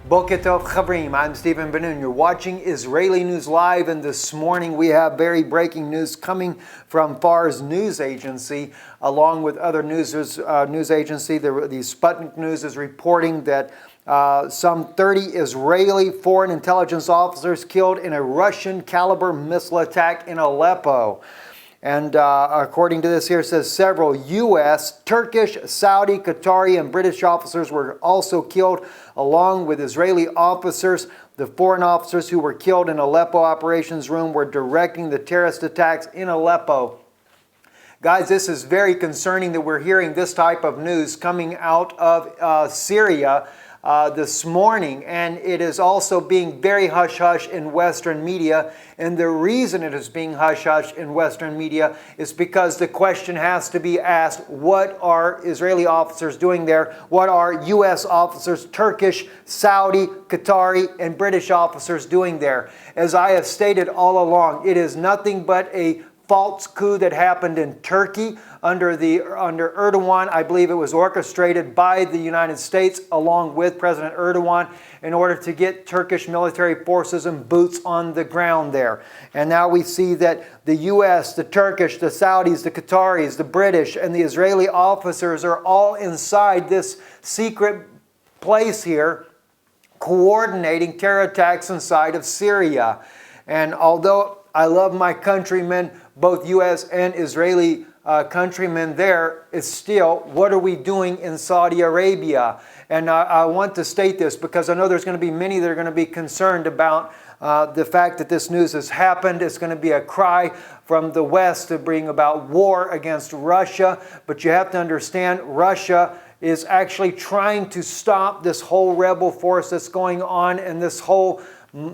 Boker Tov Chavrim, I'm Stephen Ben-Nun. You're watching Israeli News Live, and this morning we have very breaking news coming from Fars News Agency, along with other news agency. The Sputnik News is reporting that some 30 Israeli foreign intelligence officers killed in a Russian caliber missile attack in Aleppo. And according to this here, it says several U.S., Turkish, Saudi, Qatari, and British officers were also killed, along with Israeli officers. The foreign officers who were killed in Aleppo operations room were directing the terrorist attacks in Aleppo. Guys, this is very concerning that we're hearing this type of news coming out of Syria this morning, and it is also being very hush-hush in Western media. And the reason it is being hush-hush in Western media is because the question has to be asked, what are Israeli officers doing there? What are U.S. officers, Turkish, Saudi, Qatari, and British officers doing there? As I have stated all along, it is nothing but a false coup that happened in Turkey under Erdogan. I believe it was orchestrated by the United States along with President Erdogan in order to get Turkish military forces and boots on the ground there. And now we see that the U.S., the Turkish, the Saudis, the Qataris, the British, and the Israeli officers are all inside this secret place here coordinating terror attacks inside of Syria. And although I love my countrymen, both U.S. and Israeli countrymen there, it's still, what are we doing in Saudi Arabia? And I want to state this because I know there's going to be many that are going to be concerned about the fact that this news has happened. It's going to be a cry from the West to bring about war against Russia. But you have to understand, Russia is actually trying to stop this whole rebel force that's going on, and this whole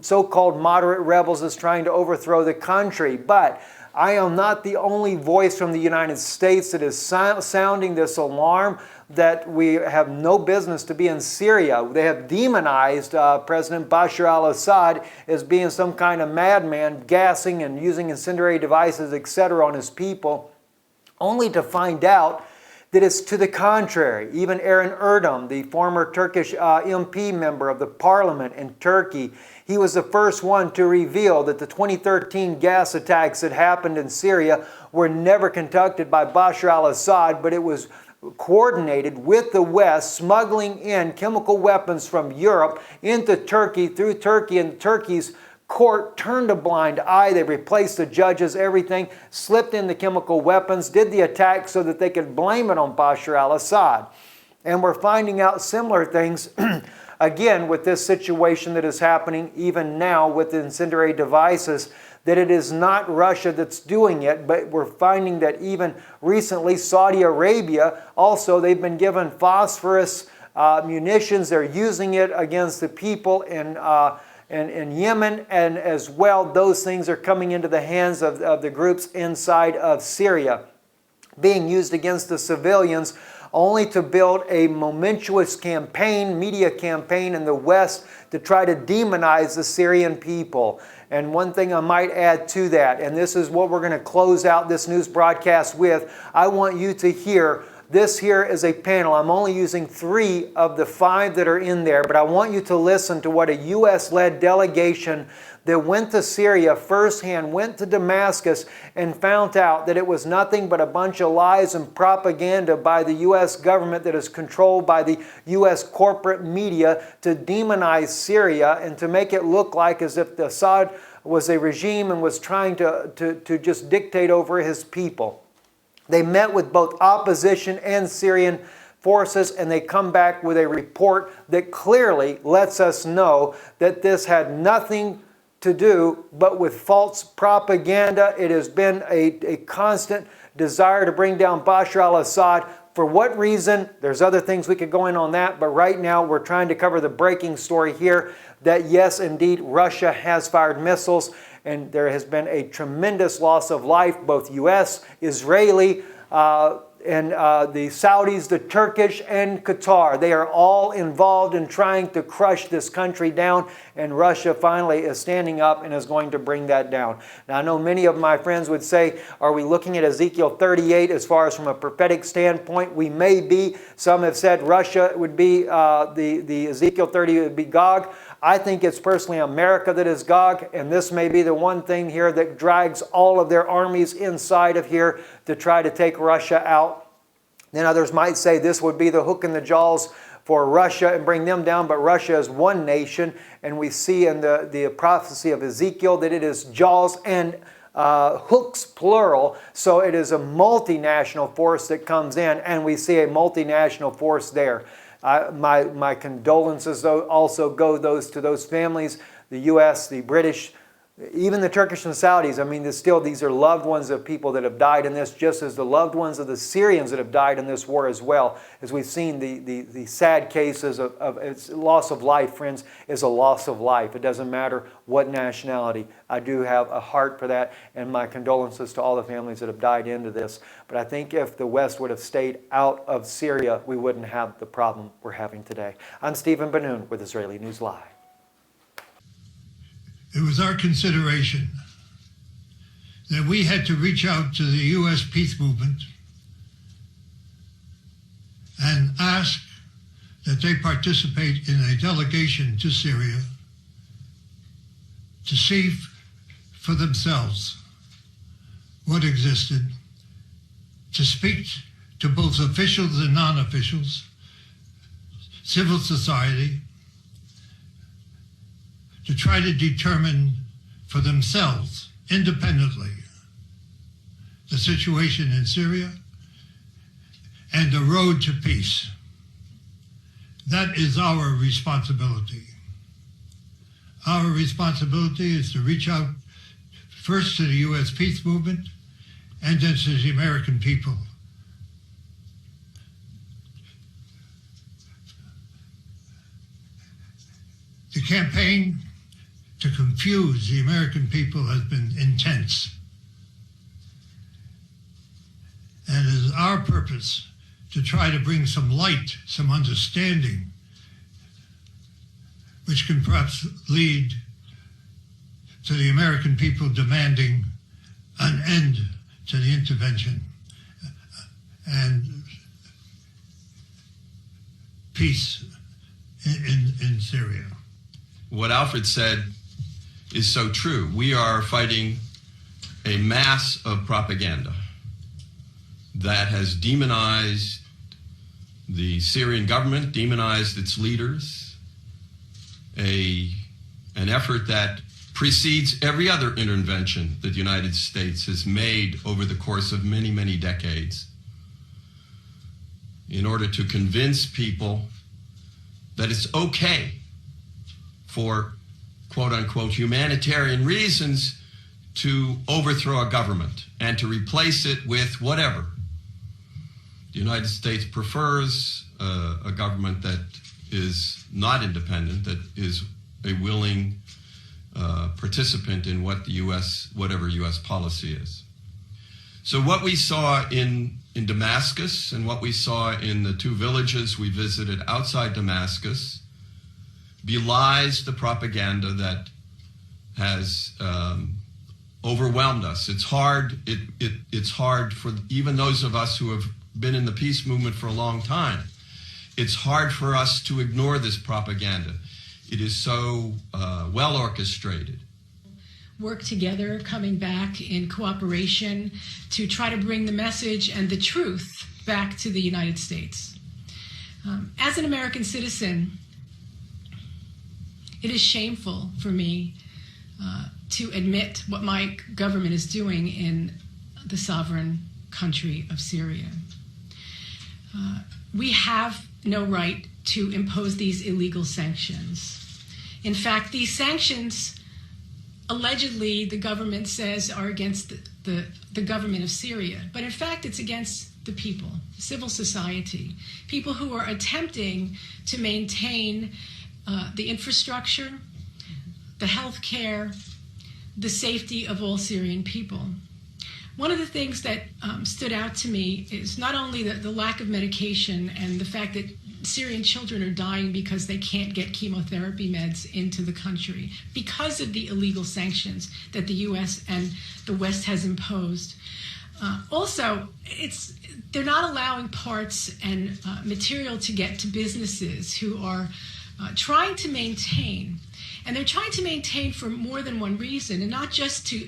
so-called moderate rebels is trying to overthrow the country. But I am not the only voice from the United States that is sounding this alarm that we have no business to be in Syria. They have demonized President Bashar al-Assad as being some kind of madman, gassing and using incendiary devices, etc. on his people, only to find out that it's to the contrary. Even Eren Erdem, the former Turkish MP member of the parliament in Turkey, he was the first one to reveal that the 2013 gas attacks that happened in Syria were never conducted by Bashar al-Assad, but it was coordinated with the West, smuggling in chemical weapons from Europe into Turkey, through Turkey, and Turkey's court turned a blind eye. They replaced the judges, everything, slipped in the chemical weapons, did the attack so that they could blame it on Bashar al-Assad. And we're finding out similar things again with this situation that is happening even now with the incendiary devices, that it is not Russia that's doing it, but we're finding that even recently Saudi Arabia also, they've been given phosphorus munitions. They're using it against the people in Yemen, and as well those things are coming into the hands of the groups inside of Syria, being used against the civilians, only to build a momentous campaign, media campaign in the West to try to demonize the Syrian people. And one thing I might add to that, and this is what we're going to close out this news broadcast with, I want you to hear. This here is a panel. I'm only using 3 of the 5 that are in there, but I want you to listen to what a U.S.-led delegation that went to Syria firsthand, went to Damascus, and found out that it was nothing but a bunch of lies and propaganda by the U.S. government that is controlled by the U.S. corporate media to demonize Syria and to make it look like as if Assad was a regime and was trying to just dictate over his people. They met with both opposition and Syrian forces, and they come back with a report that clearly lets us know that this had nothing to do but with false propaganda. It has been a constant desire to bring down Bashar al-Assad. For what reason? There's other things we could go in on that, but right now we're trying to cover the breaking story here that yes, indeed, Russia has fired missiles, and there has been a tremendous loss of life, both U.S., Israeli, the Saudis, the Turkish, and Qatar. They are all involved in trying to crush this country down, and Russia finally is standing up and is going to bring that down. Now, I know many of my friends would say, are we looking at Ezekiel 38 as far as from a prophetic standpoint? We may be. Some have said Russia would be, the Ezekiel 30 would be Gog. I think it's personally America that is Gog, and this may be the one thing here that drags all of their armies inside of here to try to take Russia out. Then others might say this would be the hook in the jaws for Russia and bring them down, but Russia is one nation, and we see in the prophecy of Ezekiel that it is jaws and hooks, plural, so it is a multinational force that comes in, and we see a multinational force there. My condolences also go to those families, the U.S., the British, even the Turkish and Saudis. I mean, these are loved ones of people that have died in this, just as the loved ones of the Syrians that have died in this war as well. As we've seen, the sad cases of its loss of life, friends, is a loss of life. It doesn't matter what nationality. I do have a heart for that, and my condolences to all the families that have died into this. But I think if the West would have stayed out of Syria, we wouldn't have the problem we're having today. I'm Stephen Ben-Nun with Israeli News Live. It was our consideration that we had to reach out to the U.S. peace movement and ask that they participate in a delegation to Syria to see for themselves what existed, to speak to both officials and non-officials, civil society, to try to determine for themselves, independently, the situation in Syria and the road to peace. That is our responsibility. Our responsibility is to reach out first to the U.S. peace movement and then to the American people. The campaign to confuse the American people has been intense. And it is our purpose to try to bring some light, some understanding, which can perhaps lead to the American people demanding an end to the intervention and peace in Syria. What Alfred said is so true. We are fighting a mass of propaganda that has demonized the Syrian government, demonized its leaders, an effort that precedes every other intervention that the United States has made over the course of many, many decades in order to convince people that it's okay for quote-unquote humanitarian reasons to overthrow a government and to replace it with whatever. The United States prefers a government that is not independent, that is a willing participant in what the whatever U.S. policy is. So what we saw in Damascus and what we saw in the two villages we visited outside Damascus belies the propaganda that has overwhelmed us. It's hard. It's hard for even those of us who have been in the peace movement for a long time. It's hard for us to ignore this propaganda. It is so well orchestrated. Work together, coming back in cooperation to try to bring the message and the truth back to the United States. As an American citizen, it is shameful for me to admit what my government is doing in the sovereign country of Syria. We have no right to impose these illegal sanctions. In fact, these sanctions, allegedly, the government says are against the government of Syria. But in fact, it's against the people, civil society, people who are attempting to maintain the infrastructure, the health care, the safety of all Syrian people. One of the things that stood out to me is not only the lack of medication and the fact that Syrian children are dying because they can't get chemotherapy meds into the country because of the illegal sanctions that the U.S. and the West has imposed. Also, they're not allowing parts and material to get to businesses who are trying to maintain. And they're trying to maintain for more than one reason, and not just to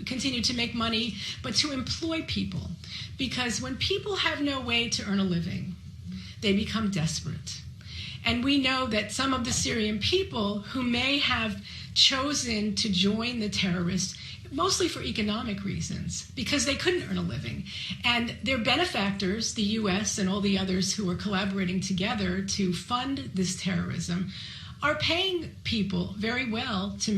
continue to make money, but to employ people. Because when people have no way to earn a living, they become desperate. And we know that some of the Syrian people who may have chosen to join the terrorists, mostly for economic reasons, because they couldn't earn a living. And their benefactors, the U.S. and all the others who are collaborating together to fund this terrorism, are paying people very well to